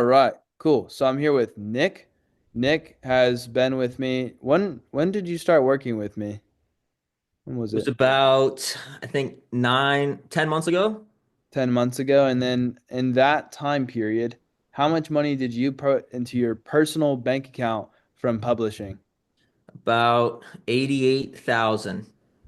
All right, cool. So I'm here with Nick. Nick has been with me. When did you start working with me? When was It was it? about, I think, 10 months ago. 10 months ago. And then in that time period, how much money did you put into your personal bank account from publishing? About 88,000.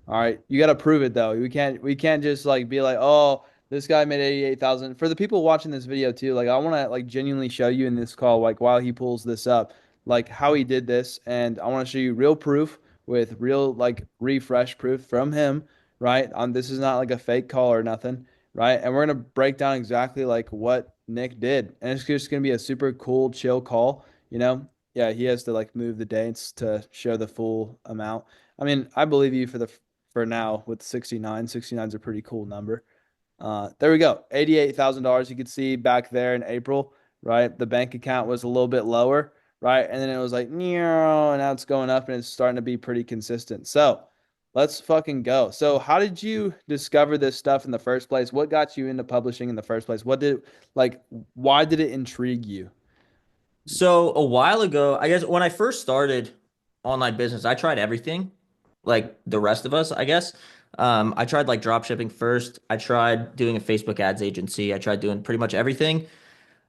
All right, you got to prove it though. We can't just like be like, "Oh, this guy made 88,000." For the people watching this video too, like I want to like genuinely show you in this call like while he pulls this up, like how he did this and I want to show you real proof with real like refresh proof from him, right? This is not like a fake call or nothing, right? And we're going to break down exactly like what Nick did. And it's just going to be a super cool chill call, you know? Yeah, he has to like move the dates to show the full amount. I mean, I believe you for now with 69. 69 is a pretty cool number. There we go. $88,000. You could see back there in April, right? The bank account was a little bit lower, right? And then it was like, and now it's going up and it's starting to be pretty consistent. So let's fucking go. So, how did you discover this stuff in the first place? What got you into publishing in the first place? Like, why did it intrigue you? So a while ago, I guess when I first started online business, I tried everything, like the rest of us, I guess. I tried like drop shipping first. I tried doing a Facebook ads agency. I tried doing pretty much everything.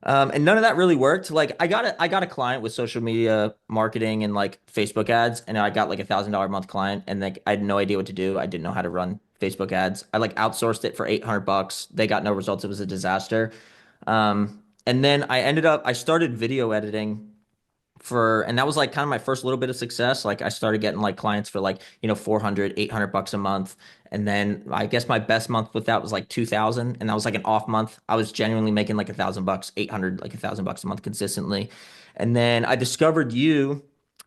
And none of that really worked. Like I got a client with social media marketing and like Facebook ads, and I got like $1,000 a month client, and like I had no idea what to do. I didn't know how to run Facebook ads. I like outsourced it for 800 bucks. They got no results. It was a disaster. And then I started video editing and that was like kind of my first little bit of success. Like I started getting like clients for like, 400, 800 bucks a month. And then I guess my best month with that was like 2,000. And that was like an off month. I was genuinely making like 1,000 bucks, 800, like 1,000 bucks a month consistently. And then I discovered you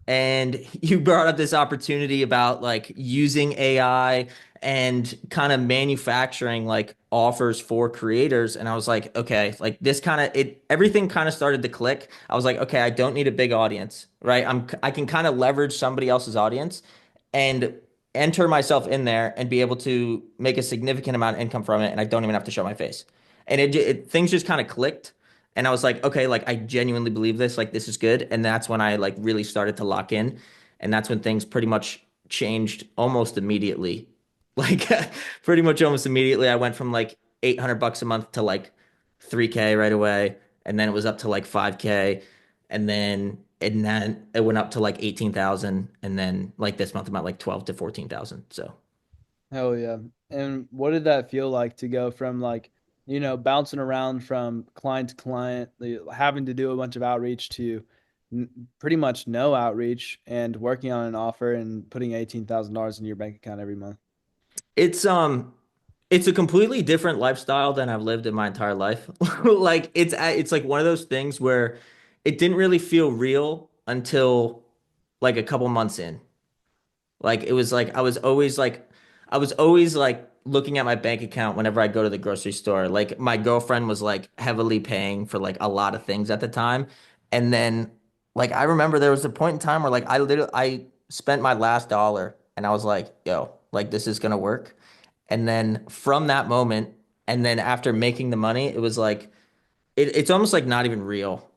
and you brought up this opportunity about like using AI and kind of manufacturing like offers for creators. And I was like, okay, like this kind of everything kind of started to click. I was like, okay, I don't need a big audience, right? I can kind of leverage somebody else's audience and enter myself in there and be able to make a significant amount of income from it. And I don't even have to show my face. And things just kind of clicked. And I was like, okay, like I genuinely believe this, like this is good. And that's when I like really started to lock in. And that's when things pretty much changed almost immediately. Like pretty much almost immediately, I went from like 800 bucks a month to like 3K right away. And then it was up to like 5K. And then it went up to like 18,000. And then like this month, I'm at like 12 to 14,000. So. Hell yeah. And what did that feel like to go from like, bouncing around from client to client, having to do a bunch of outreach to pretty much no outreach and working on an offer and putting $18,000 in your bank account every month? It's um it's a completely different lifestyle than I've lived in my entire life. Like it's like one of those things where it didn't really feel real until like a couple months in. Like it was like I was always like looking at my bank account whenever I go to the grocery store. Like my girlfriend was like heavily paying for like a lot of things at the time. And then like I remember there was a point in time where like I spent my last dollar and I was like, yo, like this is gonna work. And then from that moment, and then after making the money, it was like it's almost like not even real.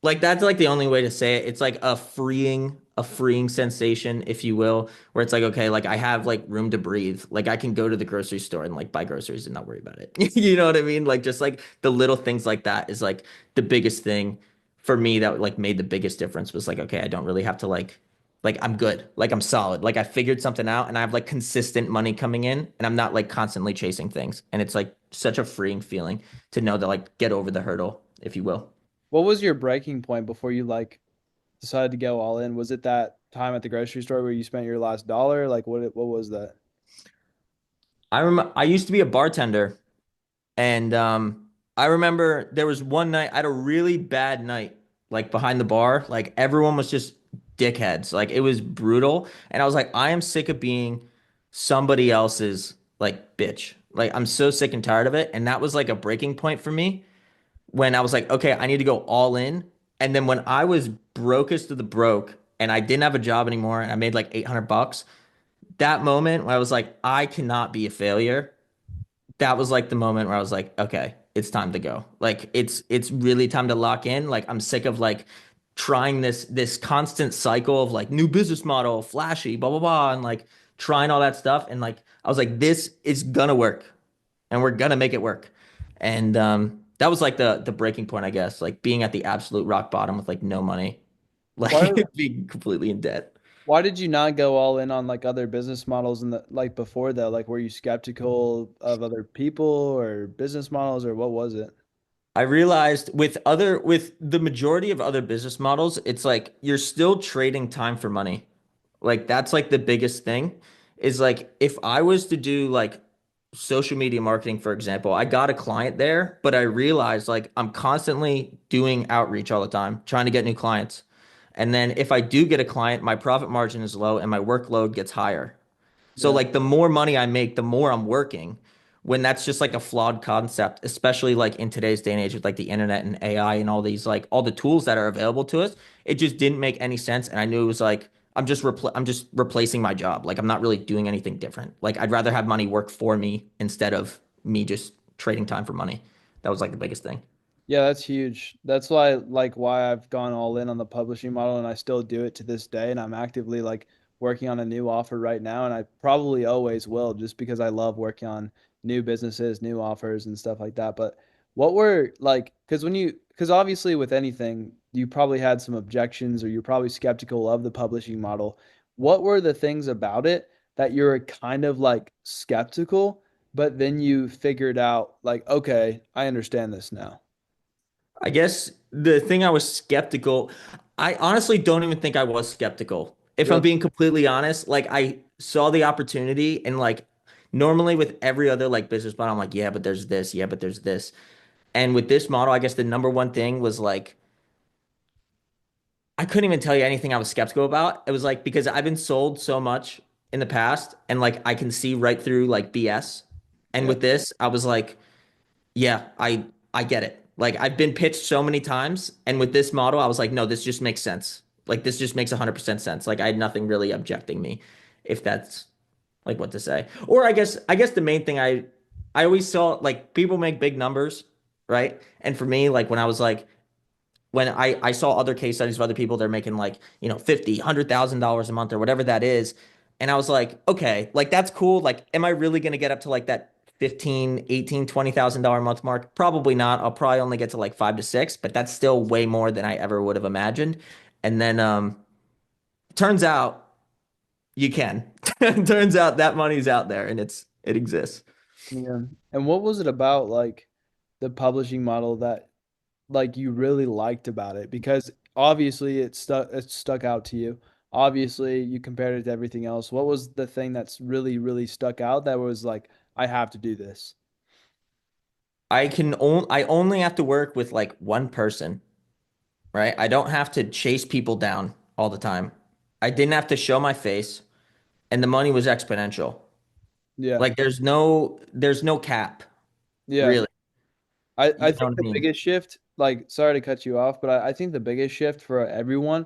Like that's like the only way to say it. It's like a freeing sensation, if you will, where it's like, okay, like I have like room to breathe. Like I can go to the grocery store and like buy groceries and not worry about it. You know what I mean? Like just like the little things like that is like the biggest thing for me that like made the biggest difference was like, okay, I don't really have to like I'm good. Like I'm solid. Like I figured something out and I have like consistent money coming in and I'm not like constantly chasing things. And it's like such a freeing feeling to know that like get over the hurdle, if you will. What was your breaking point before you like decided to go all in? Was it that time at the grocery store where you spent your last dollar? Like what was that? I used to be a bartender and I remember there was one night I had a really bad night like behind the bar. Like everyone was just dickheads. Like it was brutal and I was like I am sick of being somebody else's like bitch. Like I'm so sick and tired of it and that was like a breaking point for me when I was like okay, I need to go all in. And then when I was brokest of the broke and I didn't have a job anymore and I made like 800 bucks, that moment where I was like I cannot be a failure, that was like the moment where I was like, okay. it's time to go. Like it's really time to lock in. Like I'm sick of like trying this constant cycle of like new business model, flashy, blah blah blah, and like trying all that stuff. And like I was like, this is gonna work, and we're gonna make it work. And that was like the breaking point, I guess. Like being at the absolute rock bottom with like no money, Why like being completely in debt. why did you not go all in on like other business models in the like before that? Like were you skeptical of other people or business models or what was it? I realized with the majority of other business models, it's like you're still trading time for money. Like that's like the biggest thing is like if I was to do like social media marketing, for example, I got a client there, but I realized like I'm constantly doing outreach all the time, trying to get new clients. And then if I do get a client, my profit margin is low and my workload gets higher. So Yeah. like the more money I make, the more I'm working. When that's just like a flawed concept, especially like in today's day and age with like the internet and AI and all these like all the tools that are available to us, it just didn't make any sense. And I knew it was like I'm just replacing my job. Like I'm not really doing anything different. Like I'd rather have money work for me instead of me just trading time for money. That was like the biggest thing. Yeah, that's huge. That's why I've gone all in on the publishing model and I still do it to this day and I'm actively like working on a new offer right now and I probably always will just because I love working on new businesses, new offers and stuff like that. But what were like because obviously with anything you probably had some objections or you're probably skeptical of the publishing model. What were the things about it that you're kind of like skeptical, but then you figured out like, okay, I understand this now. I guess the thing I was skeptical, I honestly don't even think I was skeptical. If I'm Really? being completely honest, like I saw the opportunity and like normally with every other like business model, I'm like, yeah, but there's this, yeah, but there's this. And with this model, I guess the number one thing was like I couldn't even tell you anything I was skeptical about. It was like because I've been sold so much in the past and like I can see right through like BS. And Yeah. with this, I was like, yeah, I get it. Like I've been pitched so many times, and with this model, I was like, no, this just makes sense. Like this just makes 100% sense. Like I had nothing really objecting me, if that's like what to say. Or I guess the main thing I always saw like people make big numbers, right? And for me, like when I was like when I saw other case studies of other people, they're making like, you know, 50, $100,000 a month or whatever that is. And I was like, okay, like that's cool. Like, am I really going to get up to like that 15, 18, $20,000 a month mark? Probably not. I'll probably only get to like 5 to 6, but that's still way more than I ever would have imagined. And then, turns out you can. Turns out that money's out there and it exists. Yeah. And what was it about like the publishing model that like you really liked about it? Because obviously it stuck out to you. Obviously you compared it to everything else. What was the thing that's really stuck out that was like, I have to do this? I only have to work with like one person, right? I don't have to chase people down all the time. I didn't have to show my face, and the money was exponential. Yeah. Like there's no cap, Yeah. really. I You know think what I the mean? biggest shift, like, sorry to cut you off, but I think the biggest shift for everyone,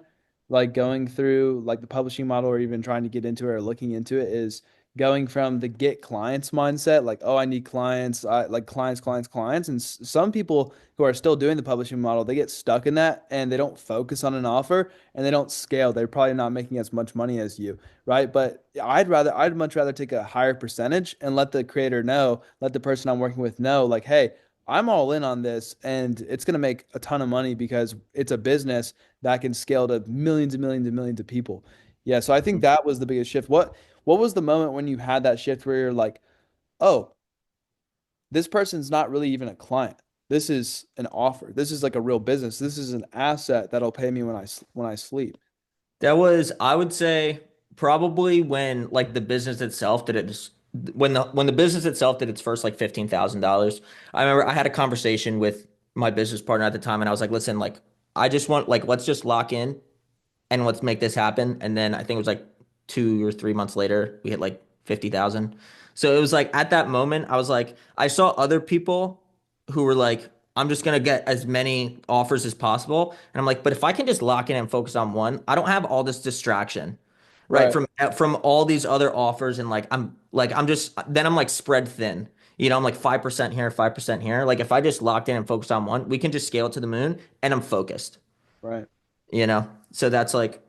like going through like the publishing model or even trying to get into it or looking into it, is going from the get clients mindset, like, oh, I need clients, I like clients. And some people who are still doing the publishing model, they get stuck in that and they don't focus on an offer and they don't scale. They're probably not making as much money as you, right? But I'd much rather take a higher percentage and let the creator know, let the person I'm working with know, like, hey, I'm all in on this and it's going to make a ton of money because it's a business that can scale to millions and millions and millions of people. Yeah, so I think that was the biggest shift. What was the moment when you had that shift where you're like, "Oh, this person's not really even a client. This is an offer. This is like a real business. This is an asset that'll pay me when I sleep." That was, I would say, probably when like the business itself did it when the business itself did its first like $15,000. I remember I had a conversation with my business partner at the time, and I was like, listen, like I just want like let's just lock in and let's make this happen. And then I think it was like 2 or 3 months later, we hit like 50,000. So it was like at that moment, I was like, I saw other people who were like, I'm just gonna get as many offers as possible. And I'm like, but if I can just lock in and focus on one, I don't have all this distraction, right? Right. From all these other offers, and like I'm just then I'm like spread thin. I'm like 5% here, 5% here. Like if I just locked in and focused on one, we can just scale it to the moon and I'm focused, Right. So that's the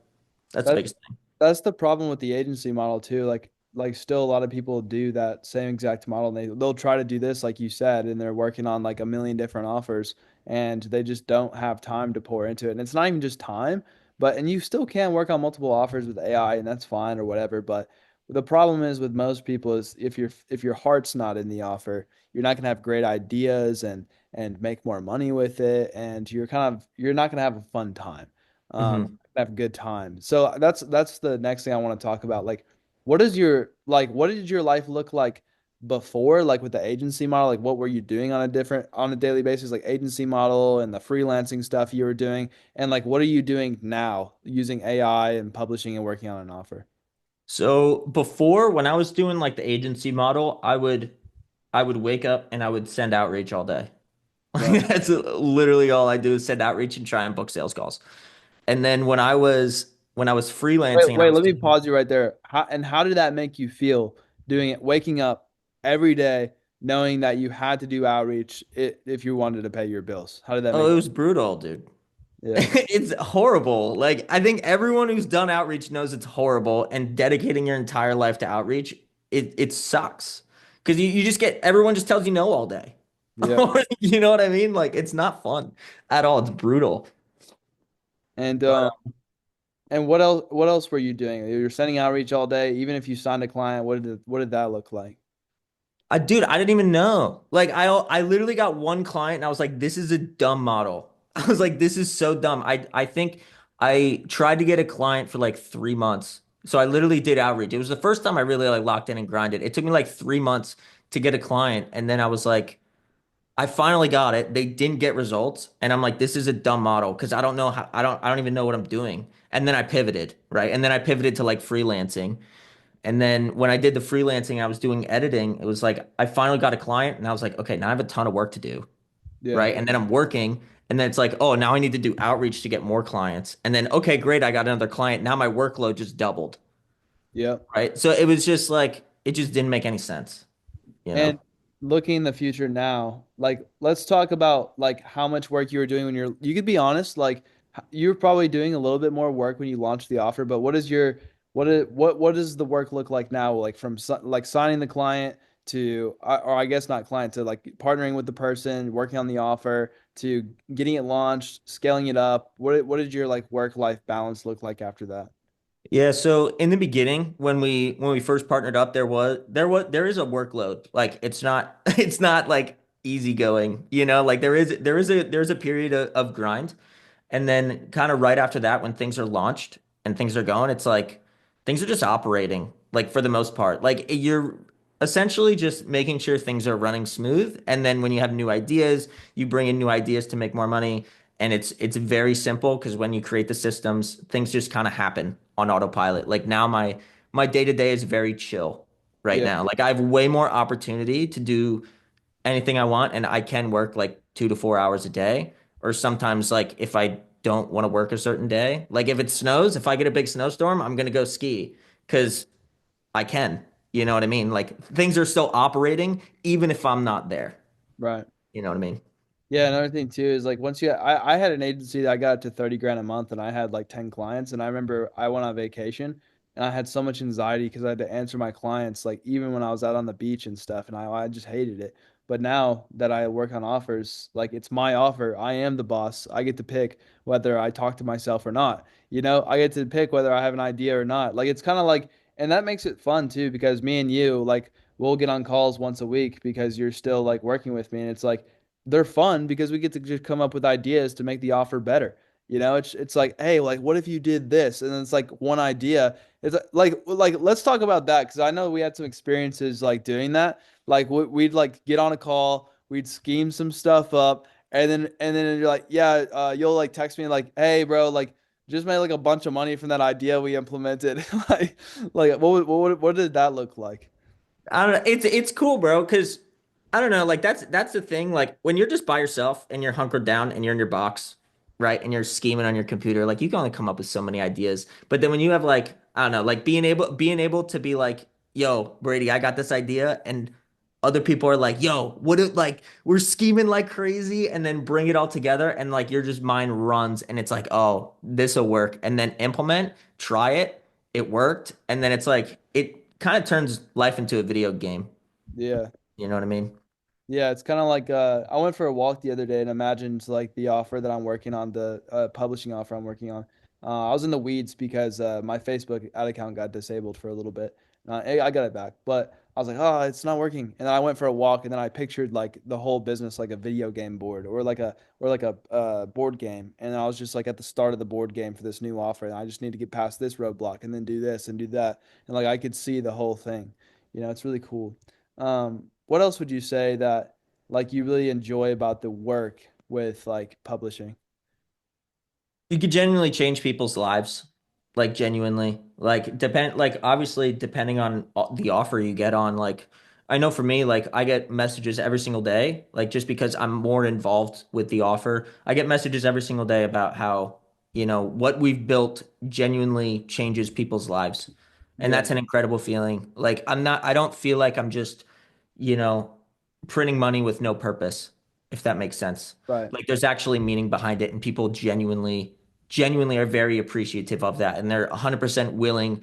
That biggest thing. that's the problem with the agency model too. Like still a lot of people do that same exact model. And they'll try to do this like you said, and they're working on like a million different offers, and they just don't have time to pour into it. And it's not even just time, but and you still can work on multiple offers with AI, and that's fine or whatever. But the problem is with most people is if your heart's not in the offer, you're not gonna have great ideas and make more money with it, and you're not gonna have a fun time. Hmm. Have a good time. So that's the next thing I want to talk about. Like, what did your life look like before, like with the agency model? Like, what were you doing on a daily basis, like agency model and the freelancing stuff you were doing, and like what are you doing now using AI and publishing and working on an offer? So before, when I was doing like the agency model, I would wake up and I would send outreach all day. Right. That's literally all I do is send outreach and try and book sales calls. And then when I was freelancing and I Wait, was let me doing pause you right there. How did that make you feel doing it, waking up every day knowing that you had to do outreach if you wanted to pay your bills? How did that Oh, make it you? was brutal, dude. Yeah. It's horrible. Like, I think everyone who's done outreach knows it's horrible, and dedicating your entire life to outreach, it sucks. Because you just get everyone just tells you no all day. Yeah. You know what I mean? Like, it's not fun at all. It's brutal. And But what else were you doing? You were sending outreach all day, even if you signed a client, what did that look like? dude, I didn't even know. Like, I literally got one client, and I was like, this is a dumb model. I was like, this is so dumb. I think I tried to get a client for like 3 months. So I literally did outreach. It was the first time I really like locked in and grinded. It took me like 3 months to get a client, and then I was like, I finally got it. They didn't get results, and I'm like, this is a dumb model because I don't know how. I don't even know what I'm doing. And then I pivoted, right? And then I pivoted to like freelancing. And then when I did the freelancing, I was doing editing. It was like I finally got a client, and I was like, okay, now I have a ton of work to do, Yeah. right? And then I'm working, and then it's like, oh, now I need to do outreach to get more clients. And then, okay, great, I got another client. Now my workload just doubled, Yep. right? So it was just like it just didn't make any sense, you know? And looking in the future now, like let's talk about like how much work you were doing when you could be honest, like you're probably doing a little bit more work when you launched the offer, but what does the work look like now? Like from like signing the client to or I guess not client to like partnering with the person, working on the offer to getting it launched, scaling it up. What did your like work life balance look like after that? Yeah, so in the beginning, when we first partnered up, there is a workload. Like it's not it's not like easy going, like there is a period of grind. And then kind of right after that, when things are launched and things are going, it's like things are just operating, like for the most part. Like you're essentially just making sure things are running smooth. And then when you have new ideas, you bring in new ideas to make more money. And it's very simple because when you create the systems, things just kind of happen on autopilot. Like now my day-to-day is very chill right Yeah, now. Like I have way more opportunity to do anything I want, and I can work like 2 to 4 hours a day. Or sometimes, like if I don't want to work a certain day, like if it snows, if I get a big snowstorm, I'm gonna go ski because I can. You know what I mean? Like things are still operating even if I'm not there. right. You know what I mean? Yeah, another thing too is like I had an agency that I got to 30 grand a month and I had like 10 clients and I remember I went on vacation and I had so much anxiety because I had to answer my clients like even when I was out on the beach and stuff and I just hated it. But now that I work on offers, like it's my offer. I am the boss. I get to pick whether I talk to myself or not. I get to pick whether I have an idea or not. Like it's kind of like and that makes it fun too because me and you like we'll get on calls once a week because you're still like working with me and it's like they're fun because we get to just come up with ideas to make the offer better. It's like, hey, like what if you did this? And then it's like one idea. It's like let's talk about that because I know we had some experiences like doing that. Like we'd like get on a call, we'd scheme some stuff up, and then you're like, yeah, you'll like text me like, hey, bro, like just made like a bunch of money from that idea we implemented. like what did that look like? I don't know. It's cool, bro, because I don't know, like that's the thing. Like when you're just by yourself and you're hunkered down and you're in your box, right? And you're scheming on your computer, like you can only come up with so many ideas. But then when you have like, I don't know, like being able to be like, yo, Brady, I got this idea, and other people are like, yo, what if like we're scheming like crazy and then bring it all together and like your just mind runs and it's like, oh, this will work. And then implement, try it, it worked. And then it's like it kind of turns life into a video game. Yeah. You know what I mean? Yeah, it's kind of like I went for a walk the other day and imagined like the offer that I'm working on, the publishing offer I'm working on. I was in the weeds because my Facebook ad account got disabled for a little bit. I got it back, but I was like, oh, it's not working. And then I went for a walk, and then I pictured like the whole business like a video game board or like a board game. And I was just like at the start of the board game for this new offer, and I just need to get past this roadblock and then do this and do that, and like I could see the whole thing. It's really cool. What else would you say that like you really enjoy about the work with like publishing? You could genuinely change people's lives, like genuinely. Like obviously depending on the offer you get on like I know for me like I get messages every single day like just because I'm more involved with the offer. I get messages every single day about how, what we've built genuinely changes people's lives. And Yeah, that's an incredible feeling. Like I don't feel like I'm just, you know, printing money with no purpose, if that makes sense. right. Like there's actually meaning behind it and people genuinely are very appreciative of that and they're 100% willing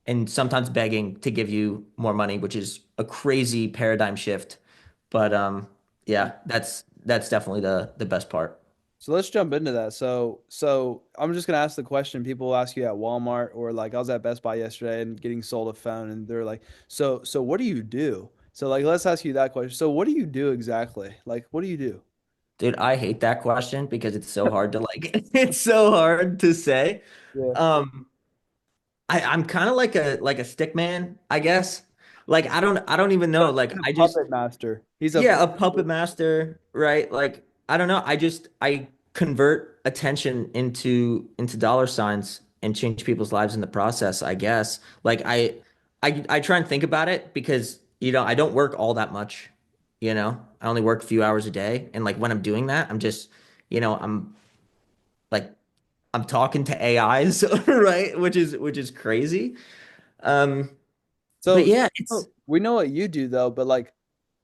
and sometimes begging to give you more money, which is a crazy paradigm shift. But yeah, that's definitely the best part. So let's jump into that. So I'm just gonna ask the question people will ask you at Walmart or like I was at Best Buy yesterday and getting sold a phone and they're like, so what do you do? So like let's ask you that question. So what do you do exactly? Like what do you do? Dude, I hate that question because it's so hard to like it's so hard to say. Yeah. Um I'm kind of like a stick man, I guess. Like I don't even know. Like He's a I just puppet master. He's a yeah, a puppet master, right? Like I don't know. I convert attention into dollar signs and change people's lives in the process, I guess. Like I try and think about it because I don't work all that much, I only work a few hours a day and like when I'm doing that, I'm just, I'm like I'm talking to AIs, right? Which is crazy. Um but So yeah, it's we know what you do though, but like,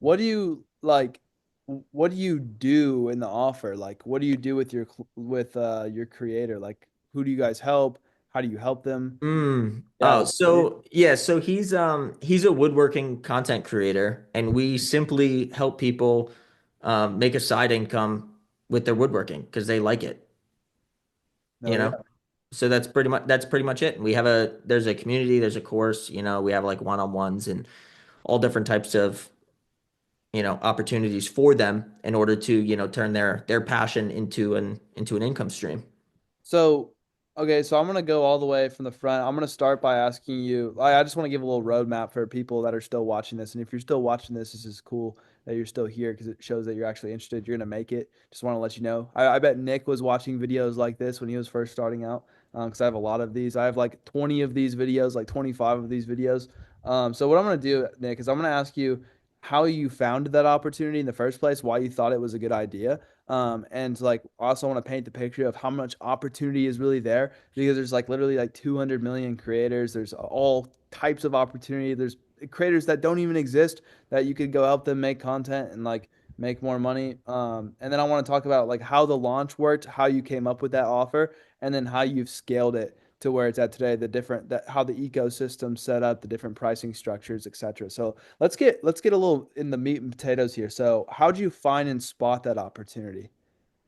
what do you like? What do you do in the offer? Like, what do you do with your creator? Like, who do you guys help? How do you help them? Yeah, Oh, so yeah, so he's a woodworking content creator and we simply help people make a side income with their woodworking because they like it, no, you yeah. know? So that's pretty much it. There's a community, there's a course, we have like one-on-ones and all different types of, opportunities for them in order to, turn their passion into an income stream. So, okay, so I'm gonna go all the way from the front. I'm gonna start by asking you. I just want to give a little roadmap for people that are still watching this. And if you're still watching this, this is cool that you're still here because it shows that you're actually interested. You're gonna make it. Just want to let you know. I bet Nick was watching videos like this when he was first starting out. Because I have a lot of these. I have like 20 of these videos, like 25 of these videos. So what I'm gonna do, Nick, is I'm gonna ask you how you found that opportunity in the first place, why you thought it was a good idea. And like also want to paint the picture of how much opportunity is really there because there's like literally like 200 million creators. There's all types of opportunity. There's creators that don't even exist that you could go help them make content and like make more money. And then I want to talk about like how the launch worked, how you came up with that offer, and then how you've scaled it to where it's at today, the different that how the ecosystem set up, the different pricing structures, etc. So let's get a little in the meat and potatoes here. So how'd you find and spot that opportunity?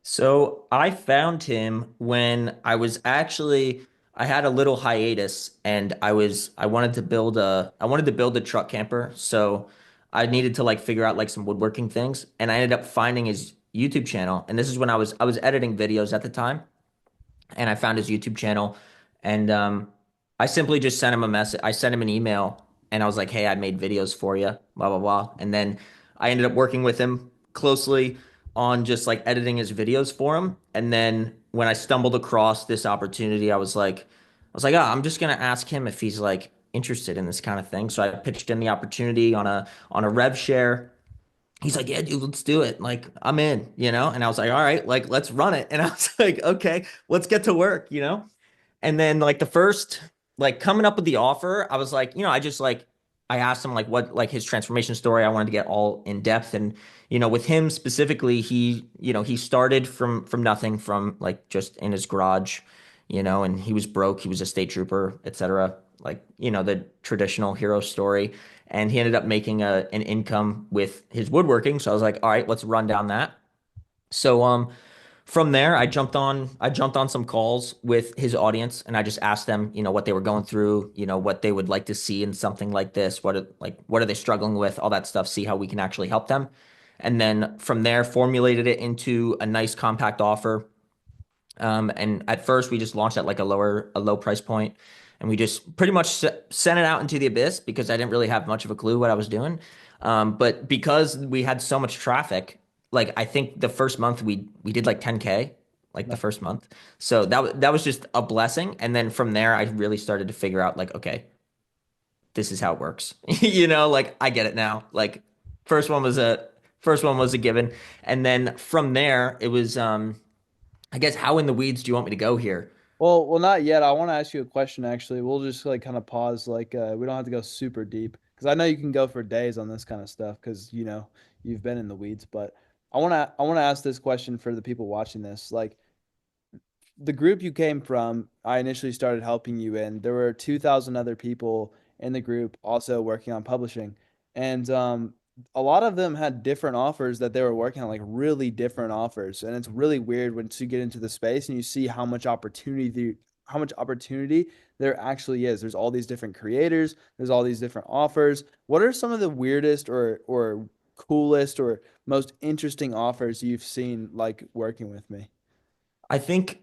So I found him when I had a little hiatus and I wanted to build a truck camper. So I needed to like figure out like some woodworking things and I ended up finding his YouTube channel. And this is when I was editing videos at the time and I found his YouTube channel and I simply just sent him a message. I sent him an email and I was like, "Hey, I made videos for you, blah blah blah." And then I ended up working with him closely on just like editing his videos for him. And then when I stumbled across this opportunity, I was like, "Oh, I'm just gonna ask him if he's like interested in this kind of thing." So I pitched in the opportunity on a rev share. He's like, yeah, dude, let's do it. Like, I'm in. And I was like, all right, like, let's run it. And I was like, okay, let's get to work. And then, like, the first, like, coming up with the offer, I was like, I just like, I asked him like what like his transformation story. I wanted to get all in depth. And with him specifically, he started from nothing, from like just in his garage, and he was broke. He was a state trooper, etc. Like, the traditional hero story. And he ended up making an income with his woodworking. So I was like, all right, let's run down that. So from there, I jumped on some calls with his audience, and I just asked them, what they were going through, what they would like to see in something like this, what are they struggling with, all that stuff, see how we can actually help them. And then from there, formulated it into a nice compact offer. And at first, we just launched at like a low price point, and we just pretty much sent it out into the abyss because I didn't really have much of a clue what I was doing. But because we had so much traffic, like I think the first month we did like 10K, like the first month. So that was just a blessing. And then from there, I really started to figure out like, okay, this is how it works. Like I get it now. Like first one was a first one was a given, and then from there, it was I guess how in the weeds do you want me to go here? Well, not yet. I want to ask you a question actually. We'll just like kind of pause, like we don't have to go super deep because I know you can go for days on this kind of stuff because you've been in the weeds. But I want to ask this question for the people watching this. Like, the group you came from, I initially started helping you in. There were 2,000 other people in the group also working on publishing. And a lot of them had different offers that they were working on, like really different offers. And it's really weird once you get into the space and you see how much opportunity there actually is. There's all these different creators, there's all these different offers. What are some of the weirdest or coolest or most interesting offers you've seen like working with me? I think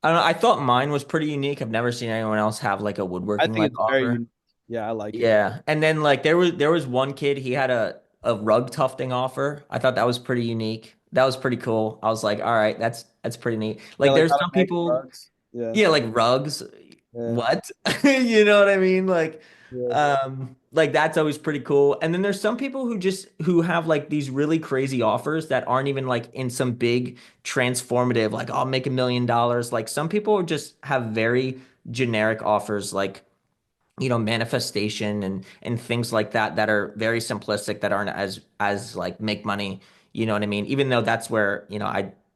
I don't know. I thought mine was pretty unique. I've never seen anyone else have like a I woodworking think like it's very offer. unique. Yeah, I like it. Yeah. And then like there was one kid, he had a rug tufting offer. I thought that was pretty unique. That was pretty cool. I was like, all right, that's pretty neat. Yeah, Like like there's how to some make people, rugs. Yeah, yeah, like rugs. yeah, What? You know what I mean? yeah, Like that's always pretty cool. And then there's some people who have like these really crazy offers that aren't even like in some big transformative, like I'll make $1 million. Like some people just have very generic offers, like manifestation and things like that that are very simplistic, that aren't as like make money, you know what I mean? Even though that's where,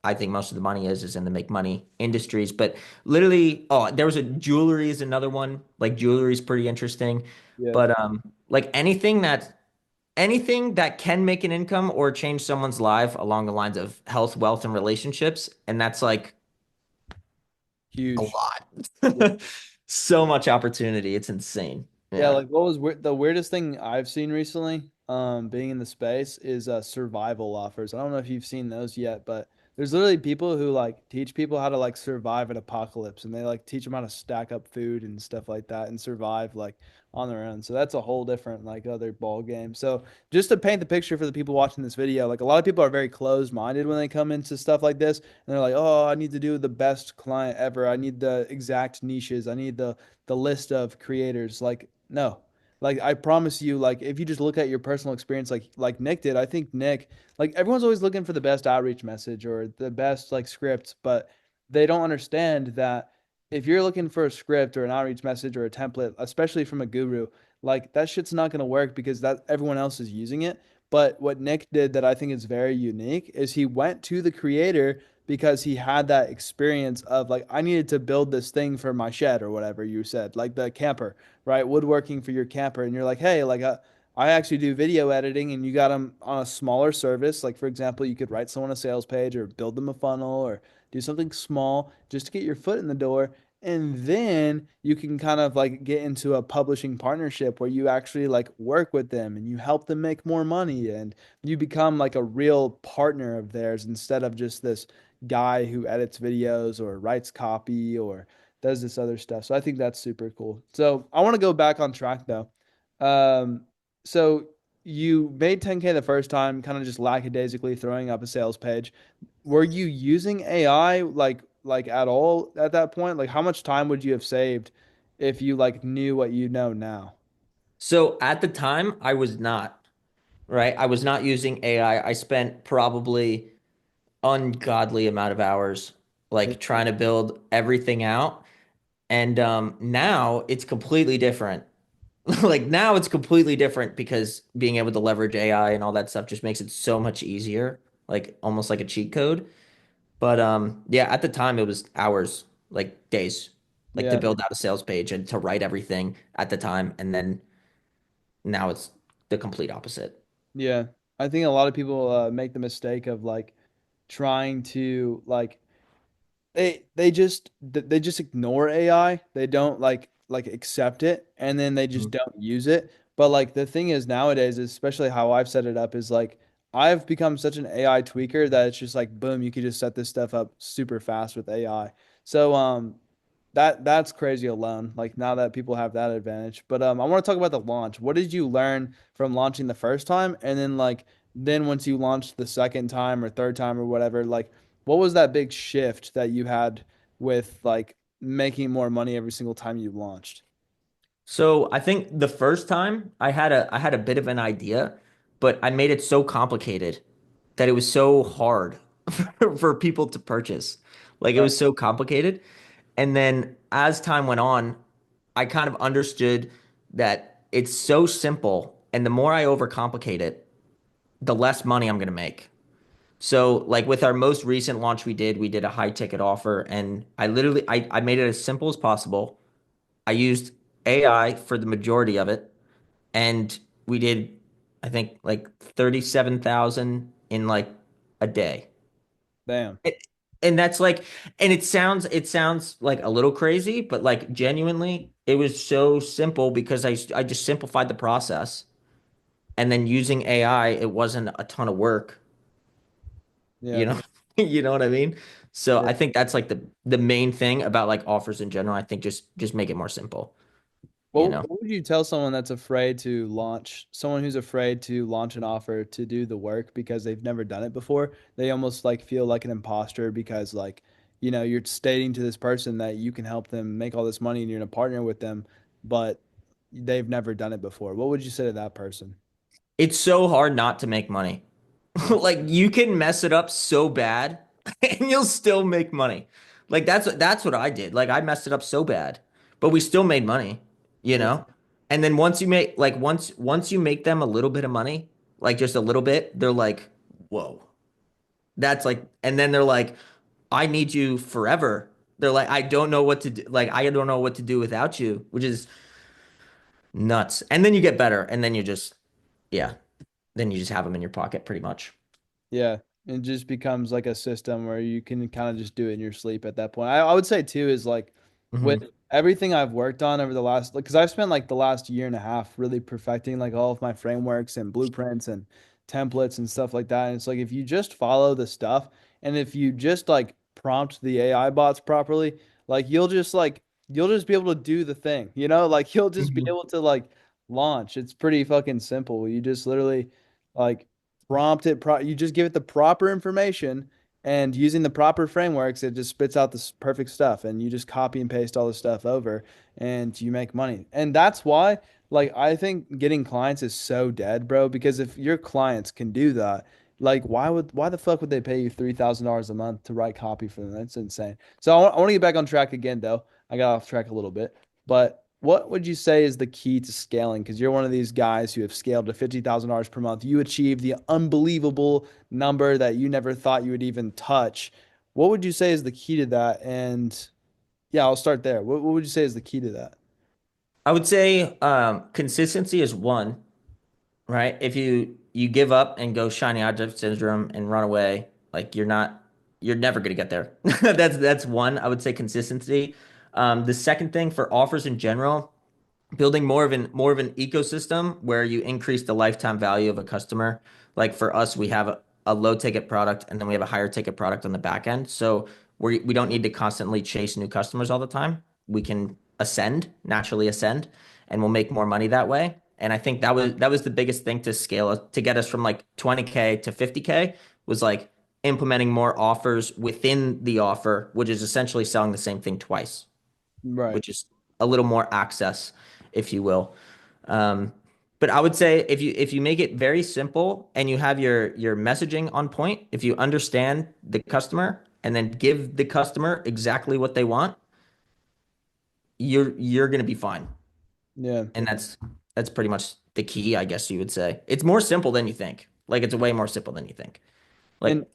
I think most of the money is in the make money industries. But literally, oh, there was a jewelry is another one. Like jewelry is pretty interesting. yeah. But like anything that can make an income or change someone's life along the lines of health, wealth, and relationships, and that's like a Huge. Yeah. lot. So much opportunity. It's insane. Yeah, Yeah. like what was the weirdest thing I've seen recently, being in the space is survival offers. I don't know if you've seen those yet, but there's literally people who like teach people how to like survive an apocalypse and they like teach them how to stack up food and stuff like that and survive like on their own. So that's a whole different like other ball game. So just to paint the picture for the people watching this video, like a lot of people are very closed-minded when they come into stuff like this and they're like, "Oh, I need to do the best client ever. I need the exact niches. I need the list of creators." Like, no. Like I promise you, like if you just look at your personal experience like Nick did, I think Nick, like everyone's always looking for the best outreach message or the best like script, but they don't understand that if you're looking for a script or an outreach message or a template, especially from a guru, like that shit's not going to work because that everyone else is using it. But what Nick did that I think is very unique is he went to the creator because he had that experience of like I needed to build this thing for my shed or whatever you said, like the camper, right? Woodworking for your camper, and you're like, hey, like I actually do video editing, and you got them on a smaller service. Like for example, you could write someone a sales page or build them a funnel or do something small just to get your foot in the door. And then you can kind of like get into a publishing partnership where you actually like work with them and you help them make more money and you become like a real partner of theirs instead of just this guy who edits videos or writes copy or does this other stuff. So I think that's super cool. So I want to go back on track though. Um, so you made 10K the first time, kind of just lackadaisically throwing up a sales page. Were you using AI like at all at that point? Like how much time would you have saved if you like knew what you know now? So at the time, I was not, right? I was not using AI. I spent probably ungodly amount of hours Yeah. like trying to build everything out. And now it's completely different. Like now it's completely different because being able to leverage AI and all that stuff just makes it so much easier, like almost like a cheat code. But yeah, at the time it was hours, like days, like to Yeah, build out a sales page and to write everything at the time. And then now it's the complete opposite. yeah. I think a lot of people make the mistake of like trying to like they just ignore AI. They don't like accept it and then they just Mhm. don't use it. But like the thing is nowadays, especially how I've set it up is like I've become such an AI tweaker that it's just like boom, you could just set this stuff up super fast with AI. So that's crazy alone. Like now that people have that advantage. But I want to talk about the launch. What did you learn from launching the first time and then like then once you launched the second time or third time or whatever, like what was that big shift that you had with like making more money every single time you launched? So I think the first time I had a bit of an idea, but I made it so complicated that it was so hard for people to purchase. Like it Right. was so complicated. And then as time went on, I kind of understood that it's so simple, and the more I overcomplicate it, the less money I'm going to make. So like with our most recent launch we did a high ticket offer, and I made it as simple as possible. I used AI for the majority of it, and we did, I think, like 37,000 in like a day. Damn. It- And that's like, and it sounds like a little crazy, but like genuinely, it was so simple because I just simplified the process, and then using AI, it wasn't a ton of work, you Yeah. know, you know what I mean? So Yeah. I think that's like the main thing about like offers in general. I think just make it more simple, you know. What would you tell someone that's afraid to launch, someone who's afraid to launch an offer to do the work because they've never done it before? They almost like feel like an imposter because like, you know, you're stating to this person that you can help them make all this money and you're gonna partner with them, but they've never done it before. What would you say to that person? It's so hard not to make money. Yeah. Like you can mess it up so bad and you'll still make money. Like that's what I did. Like I messed it up so bad, but we still made money, you Yeah. know? And then once you make like once you make them a little bit of money, like just a little bit, they're like, "Whoa." That's like, and then they're like, "I need you forever." They're like, "I don't know what to do. Like I don't know what to do without you," which is nuts. And then you get better and then you just yeah, then you just have them in your pocket pretty much. Yeah, it just becomes like a system where you can kind of just do it in your sleep at that point. I would say too is like with Hmm. everything I've worked on over the last like because I've spent like the last year and a half really perfecting like all of my frameworks and blueprints and templates and stuff like that. And it's like if you just follow the stuff and if you just like prompt the AI bots properly, like you'll just be able to do the thing, you know? Like you'll just be Hmm. able to like launch. It's pretty fucking simple. You just literally like prompt it you just give it the proper information and using the proper frameworks it just spits out this perfect stuff and you just copy and paste all the stuff over and you make money and that's why like I think getting clients is so dead bro because if your clients can do that like why the fuck would they pay you $3,000 a month to write copy for them? That's insane. So I want to get back on track again though. I got off track a little bit, but what would you say is the key to scaling? Because you're one of these guys who have scaled to $50,000 per month. You achieved the unbelievable number that you never thought you would even touch. What would you say is the key to that? And yeah, I'll start there. What would you say is the key to that? I would say consistency is one, right? If you give up and go shiny object syndrome and run away, like you're never gonna get there. That's one. I would say consistency. The second thing for offers in general, building more of an ecosystem where you increase the lifetime value of a customer. Like for us, we have a low ticket product and then we have a higher ticket product on the back end. So we don't need to constantly chase new customers all the time. We can naturally ascend, and we'll make more money that way. And I think that was the biggest thing to scale to get us from like 20K to 50K was like implementing more offers within the offer, which is essentially selling the same thing twice, Right. which is a little more access, if you will. Um, but I would say if you make it very simple and you have your messaging on point, if you understand the customer and then give the customer exactly what they want, you're gonna be fine. Yeah. And that's pretty much the key, I guess you would say. It's more simple than you think. Like it's way more simple than you think. Like And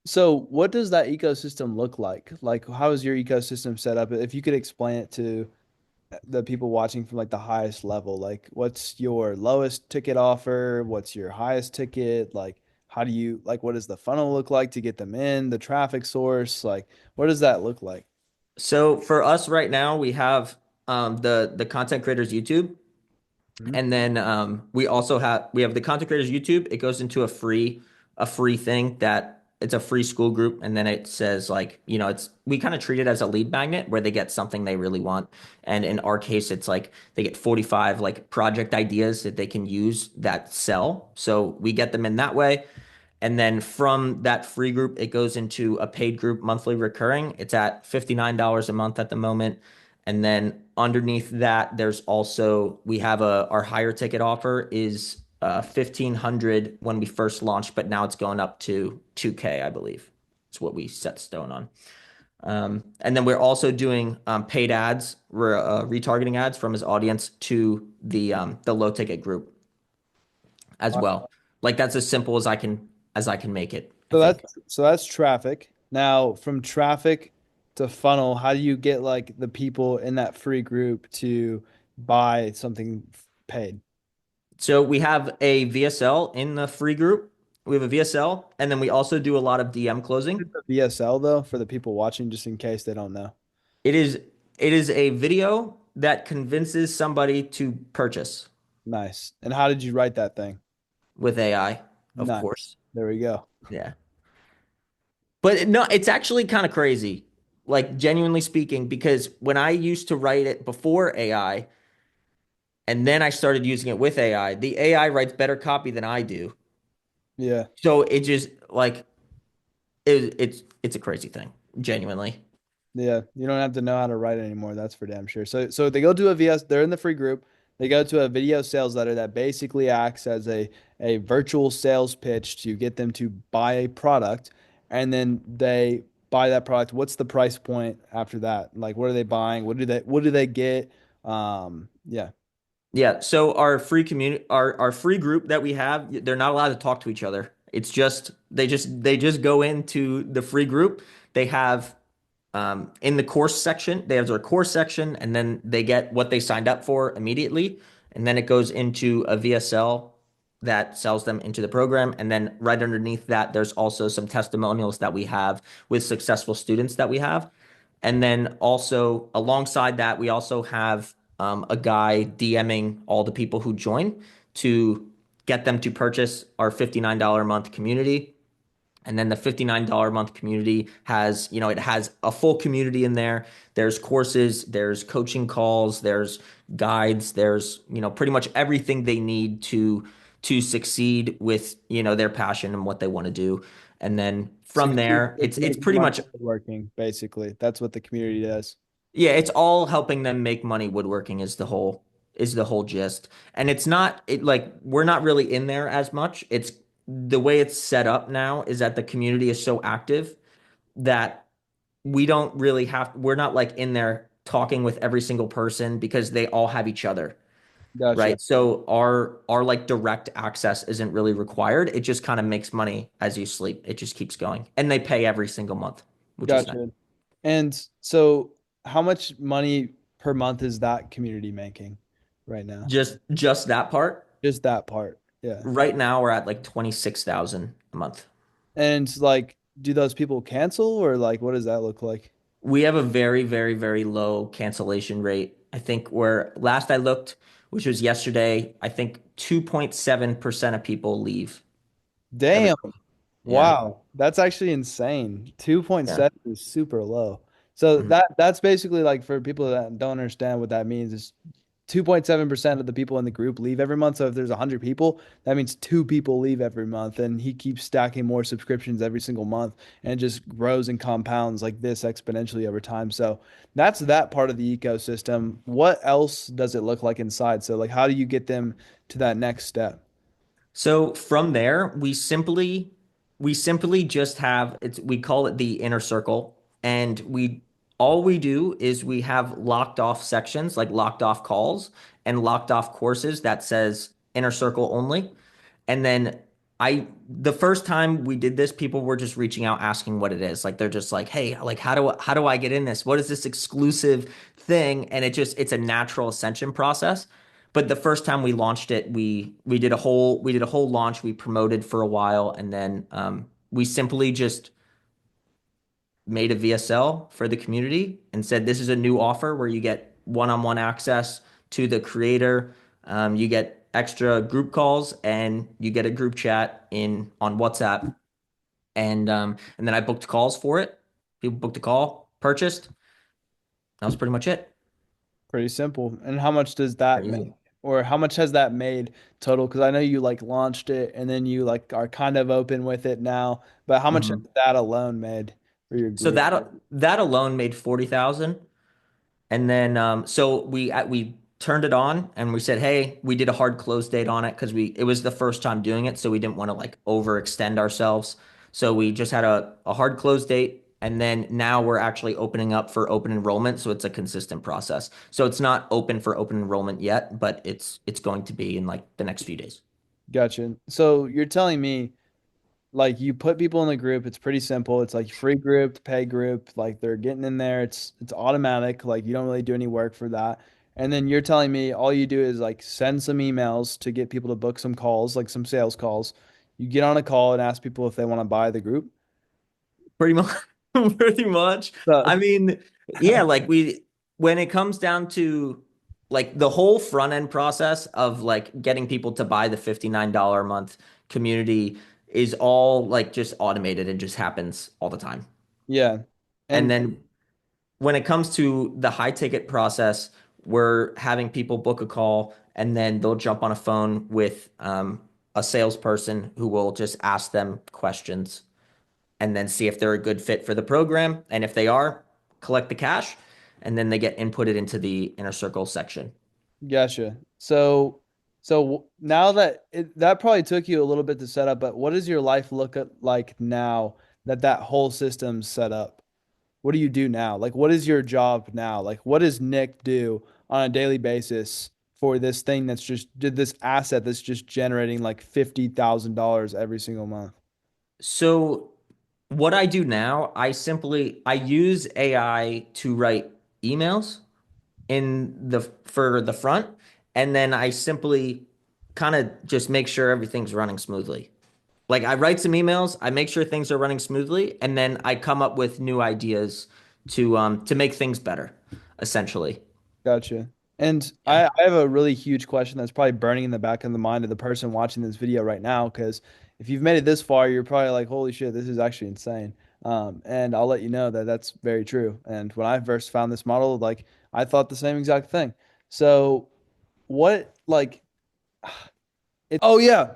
so what does that ecosystem look like? Like how is your ecosystem set up? If you could explain it to the people watching from like the highest level, like what's your lowest ticket offer? What's your highest ticket? Like how do you like what does the funnel look like to get them in, the traffic source? Like what does that look like? so for us right now, we have the content creators YouTube. Mhm. And then we have the content creators YouTube. It goes into a free thing that it's a free school group, and then it says like, it's we kind of treat it as a lead magnet where they get something they really want. And in our case, it's like they get 45 like project ideas that they can use that sell. So we get them in that way. And then from that free group, it goes into a paid group monthly recurring. It's at $59 a month at the moment. And then underneath that, there's also we have our higher ticket offer is 1,500 when we first launched, but now it's going up to 2K, I believe. It's what we set stone on. And then we're also doing paid ads, retargeting ads from his audience to the low ticket group as well. Like that's as simple as I can make it, I So think. that's traffic. Now, from traffic to funnel, how do you get like the people in that free group to buy something paid? So we have a VSL in the free group. We have a VSL, and then we also do a lot of DM closing. The VSL though, for the people watching, just in case they don't know. It is it is a video that convinces somebody to purchase Nice. And how did you write that thing? with AI, of Nice. course. There we go. Yeah. But no, it's actually kind of crazy, like genuinely speaking, because when I used to write it before AI and then I started using it with AI, the AI writes better copy than I do. Yeah. So it just like it's a crazy thing, genuinely. Yeah. You don't have to know how to write anymore. That's for damn sure. So they go to a VS, they're in the free group. They go to a video sales letter that basically acts as a virtual sales pitch to get them to buy a product. And then they buy that product. What's the price point after that? Like what are they buying? What do they get? Yeah. Yeah, so our free community our free group that we have, they're not allowed to talk to each other. It's just they just go into the free group. They have in the course section, they have their course section and then they get what they signed up for immediately. And then it goes into a VSL that sells them into the program. And then right underneath that, there's also some testimonials that we have with successful students that we have. And then also alongside that, we also have a guy DMing all the people who join to get them to purchase our $59 a month community. And then the $59 a month community has, it has a full community in there. There's courses, there's coaching calls, there's guides, there's, pretty much everything they need to succeed with, their passion and what they want to do. And then from Succeed there, with it's making pretty money much working, basically. That's what the community does. yeah, it's all helping them make money. Woodworking is the whole gist. And it's not like we're not really in there as much. It's the way it's set up now is that the community is so active that we don't really have we're not like in there talking with every single person because they all have each other, Gotcha. right? So our like direct access isn't really required. It just kind of makes money as you sleep. It just keeps going. And they pay every single month, which is nice. Gotcha. And so, how much money per month is that community making right now? Just that part. Just that part. Yeah. Right now we're at like 26,000 a month. And like, do those people cancel or like, what does that look like? We have a very, very, very low cancellation rate. I think where last I looked, which was yesterday, I think 2.7% of people leave every Damn. month. Yeah. Wow. That's actually insane. Yeah. 2.7 is super low. So Mhm. that's basically like for people that don't understand what that means is 2.7% of the people in the group leave every month. So if there's 100 people, that means two people leave every month. And he keeps stacking more subscriptions every single month and it just grows and compounds like this exponentially over time. So that's that part of the ecosystem. What else does it look like inside? So like how do you get them to that next step? So from there, we simply just have we call it the inner circle, and we all we do is we have locked off sections, like locked off calls and locked off courses that says inner circle only. And then the first time we did this, people were just reaching out asking what it is. Like they're just like, "Hey, like how do I get in this? What is this exclusive thing?" And it's a natural ascension process. But the first time we launched it, we did a whole launch. We promoted for a while, and then we simply just made a VSL for the community and said, "This is a new offer where you get one-on-one access to the creator. You get extra group calls and you get a group chat in on WhatsApp." And then I booked calls for it. People booked a call, purchased. That was pretty much it. Pretty simple. And how much does that Pretty make? easy. Or how much has that made total? Because I know you like launched it and then you like are kind of open with it now, but how much has Mhm. that alone made for your So group? that alone made 40,000. And then so we turned it on and we said, "Hey, we did a hard close date on it because we it was the first time doing it, so we didn't want to like overextend ourselves. So we just had a hard close date, and then now we're actually opening up for open enrollment, so it's a consistent process. So it's not open for open enrollment yet, but it's going to be in like the next few days. Gotcha. So you're telling me like you put people in the group, it's pretty simple. It's like free group, pay group, like they're getting in there. It's automatic, like you don't really do any work for that. And then you're telling me all you do is like send some emails to get people to book some calls, like some sales calls. You get on a call and ask people if they want to buy the group. Pretty much, pretty much. So, I mean, yeah, like when it comes down to like the whole front end process of like getting people to buy the $59 a month community is all like just automated and just happens all the time. yeah. And And then when it comes to the high ticket process, we're having people book a call and then they'll jump on a phone with a salesperson who will just ask them questions and then see if they're a good fit for the program. And if they are, collect the cash, and then they get inputted into the inner circle section. gotcha. Now that that probably took you a little bit to set up, but what does your life like now that that whole system's set up? What do you do now? Like, what is your job now? Like, what does Nick do on a daily basis for this thing that's just did this asset that's just generating like $50,000 every single month? So what I do now, I use AI to write emails in the for the front, and then I simply kind of just make sure everything's running smoothly. Like I write some emails, I make sure things are running smoothly, and then I come up with new ideas to make things better, essentially. Gotcha. And Yeah. I have a really huge question that's probably burning in the back of the mind of the person watching this video right now, because if you've made it this far, you're probably like, holy shit, this is actually insane. And I'll let you know that that's very true. And when I first found this model, like I thought the same exact thing. So what like oh yeah,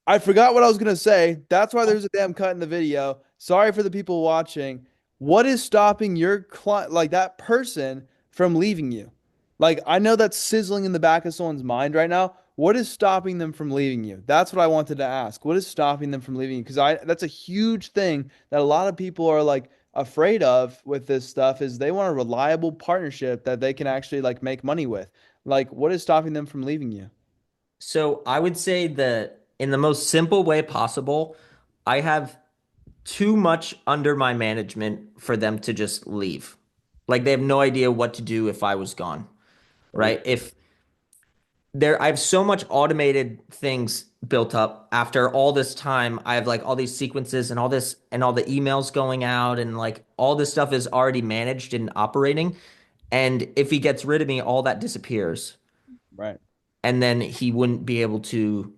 I forgot what I was gonna say. That's why there's a damn cut in the video. Sorry for the people watching. What is stopping your client, like that person, from leaving you? Like, I know that's sizzling in the back of someone's mind right now. What is stopping them from leaving you? That's what I wanted to ask. What is stopping them from leaving you? Because I that's a huge thing that a lot of people are like afraid of with this stuff is they want a reliable partnership that they can actually like make money with. Like, what is stopping them from leaving you? So I would say that in the most simple way possible, I have too much under my management for them to just leave. Like they have no idea what to do if I was gone, right? If I have so much automated things built up after all this time. I have like all these sequences and all this and all the emails going out and like all this stuff is already managed and operating. And if he gets rid of me, all that disappears. Right. And then he wouldn't be able to.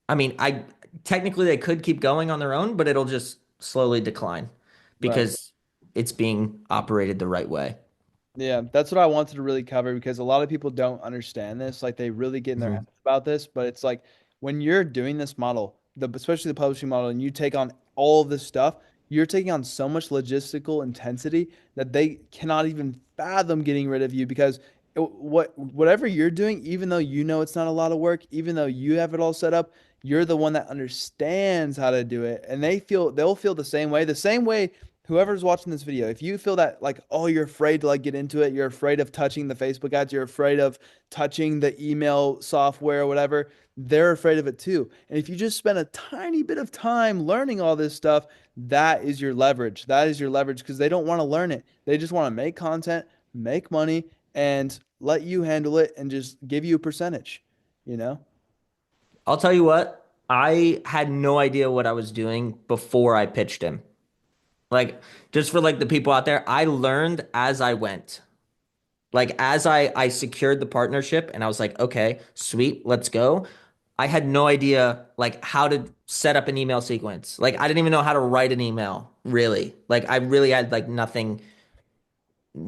I mean, I technically they could keep going on their own, but it'll just slowly decline Right. because it's being operated the right way. Yeah, that's what I wanted to really cover because a lot of people don't understand this. Like they really get in their heads Mhm. about this, but it's like when you're doing this model, especially the publishing model, and you take on all of this stuff, you're taking on so much logistical intensity that they cannot even fathom getting rid of you because whatever you're doing, even though you know it's not a lot of work, even though you have it all set up, you're the one that understands how to do it, and they'll feel the same way. The same way whoever's watching this video, if you feel that like, oh, you're afraid to like get into it, you're afraid of touching the Facebook ads, you're afraid of touching the email software or whatever, they're afraid of it too. And if you just spend a tiny bit of time learning all this stuff, that is your leverage. That is your leverage because they don't want to learn it. They just want to make content, make money, and let you handle it and just give you a percentage, you know? I'll tell you what, I had no idea what I was doing before I pitched him. Like, just for like the people out there, I learned as I went. Like as I secured the partnership and I was like, okay, sweet, let's go. I had no idea like how to set up an email sequence. Like I didn't even know how to write an email, really. Like I really had like nothing.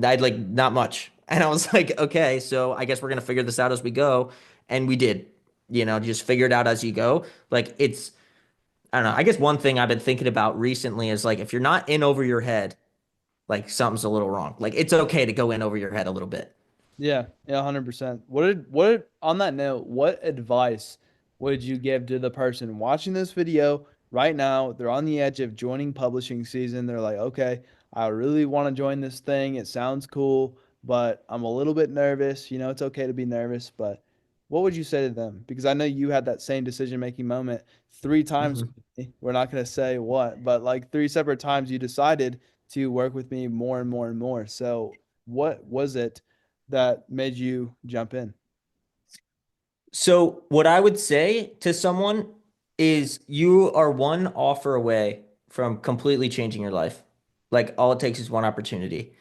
I had like not much. And I was like, okay, so I guess we're gonna figure this out as we go. And we did, just figure it out as you go. Like I don't know. I guess one thing I've been thinking about recently is like if you're not in over your head, like something's a little wrong. Like it's okay to go in over your head a little bit. Yeah, yeah, 100%. On that note, what advice would you give to the person watching this video right now? They're on the edge of joining publishing season. They're like, okay, I really want to join this thing. It sounds cool, but I'm a little bit nervous. It's okay to be nervous, but what would you say to them? Because I know you had that same decision-making moment three times Mhm. with me. We're not going to say what, but like three separate times you decided to work with me more and more and more. So, what was it that made you jump in? So, what I would say to someone is you are one offer away from completely changing your life. Like, all it takes is one opportunity.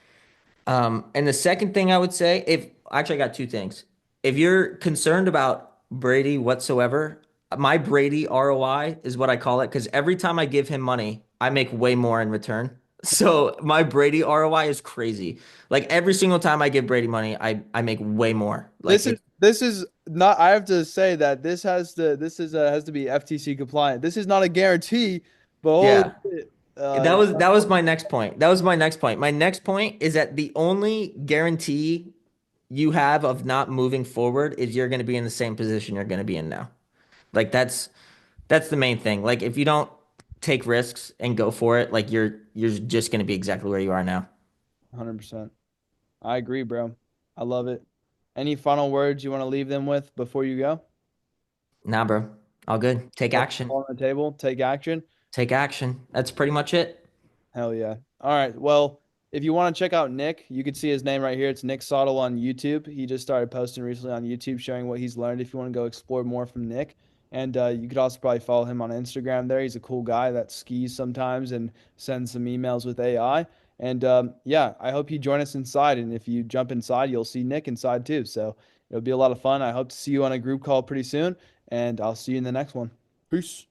And the second thing I would say, if actually, I got two things. If you're concerned about Brady whatsoever, my Brady ROI is what I call it because every time I give him money, I make way more in return. So, my Brady ROI is crazy. Like, every single time I give Brady money, I make way more. Like, This is not. I have to say that this has to be FTC compliant. This is not a guarantee, but holy yeah. shit, That was my next point. That was my next point. My next point is that the only guarantee you have of not moving forward is you're going to be in the same position you're going to be in now. Like that's the main thing. Like if you don't take risks and go for it, like you're just going to be exactly where you are now. 100%. I agree, bro. I love it. Any final words you want to leave them with before you go? Nah, bro. All good. Take Lay it action. all on the table. Take action. Take action. That's pretty much it. Hell yeah. All right. Well, if you want to check out Nick, you can see his name right here. It's Nick Sottle on YouTube. He just started posting recently on YouTube showing what he's learned if you want to go explore more from Nick. And you could also probably follow him on Instagram there. He's a cool guy that skis sometimes and sends some emails with AI. And yeah, I hope you join us inside. And if you jump inside, you'll see Nick inside too. So it'll be a lot of fun. I hope to see you on a group call pretty soon. And I'll see you in the next one. Peace.